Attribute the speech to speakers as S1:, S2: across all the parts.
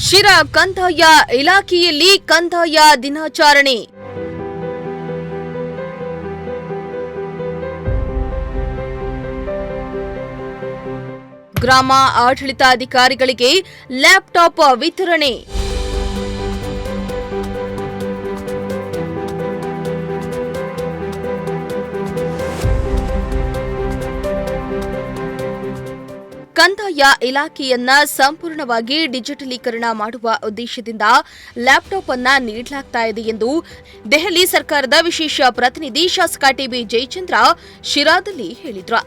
S1: ಶಿರಾ ಕಂದಾಯ ಇಲಾಖೆಯಲ್ಲಿ ಕಂದಾಯ ದಿನಾಚರಣೆ. ಗ್ರಾಮ ಆಡಳಿತಾಧಿಕಾರಿಗಳಿಗೆ ಲ್ಯಾಪ್ಟಾಪ್ ವಿತರಣೆ. ಕಂದಾಯ ಇಲಾಖೆಯನ್ನ ಸಂಪೂರ್ಣವಾಗಿ ಡಿಜಿಟಲೀಕರಣ ಮಾಡುವ ಉದ್ದೇಶದಿಂದ ಲ್ಯಾಪ್ಟಾಪ್ ಅನ್ನ ನೀಡಲಾಗ್ತಾ ಇದೆ ಎಂದು ದೆಹಲಿ ಸರ್ಕಾರದ ವಿಶೇಷ ಪ್ರತಿನಿಧಿ ಶಾಸಕ ಟಿಬಿ ಜಯಚಂದ್ರ ಶಿರಾದಲ್ಲಿ ಹೇಳಿದರು.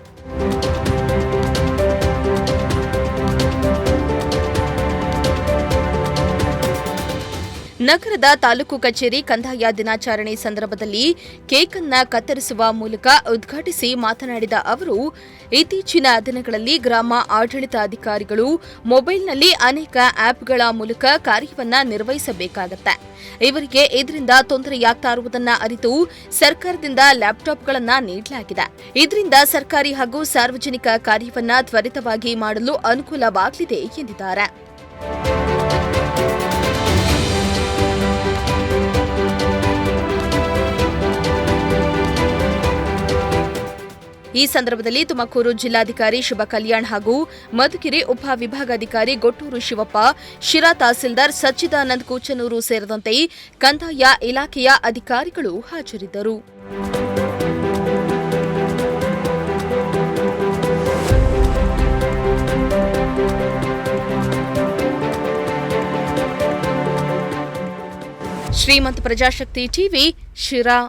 S1: ನಗರದ ತಾಲೂಕು ಕಚೇರಿ ಕಂದಾಯ ದಿನಾಚರಣೆ ಸಂದರ್ಭದಲ್ಲಿ ಕೇಕ್ ಅನ್ನು ಕತ್ತರಿಸುವ ಮೂಲಕ ಉದ್ಘಾಟಿಸಿ ಮಾತನಾಡಿದ ಅವರು, ಇತ್ತೀಚಿನ ದಿನಗಳಲ್ಲಿ ಗ್ರಾಮ ಆಡಳಿತಾಧಿಕಾರಿಗಳು ಮೊಬೈಲ್ನಲ್ಲಿ ಅನೇಕ ಆಪ್ಗಳ ಮೂಲಕ ಕಾರ್ಯವನ್ನ ನಿರ್ವಹಿಸಬೇಕಾಗುತ್ತೆ. ಇವರಿಗೆ ಇದರಿಂದ ತೊಂದರೆಯಾಗ್ತಾ ಇರುವುದನ್ನು ಅರಿತು ಸರ್ಕಾರದಿಂದ ಲ್ಯಾಪ್ಟಾಪ್ಗಳನ್ನು ನೀಡಲಾಗಿದೆ. ಇದರಿಂದ ಸರ್ಕಾರಿ ಹಾಗೂ ಸಾರ್ವಜನಿಕ ಕಾರ್ಯವನ್ನ ತ್ವರಿತವಾಗಿ ಮಾಡಲು ಅನುಕೂಲವಾಗಲಿದೆ ಎಂದಿದ್ದಾರೆ. ಈ ಸಂದರ್ಭದಲ್ಲಿ ತುಮಕೂರು ಜಿಲ್ಲಾಧಿಕಾರಿ ಶುಭ ಕಲ್ಯಾಣ್ ಹಾಗೂ ಮಧುಗಿರಿ ಉಪವಿಭಾಗಾಧಿಕಾರಿ ಗೊಟ್ಟೂರು ಶಿವಪ್ಪ, ಶಿರಾ ತಹಸೀಲ್ದಾರ್ ಸಚ್ಚಿದಾನಂದ್ ಕೂಚನೂರು ಸೇರಿದಂತೆ ಕಂದಾಯ ಇಲಾಖೆಯ ಅಧಿಕಾರಿಗಳು ಹಾಜರಿದ್ದರು. ಶ್ರೀಮಂತ ಪ್ರಜಾಶಕ್ತಿ ಟಿವಿ, ಶಿರಾ.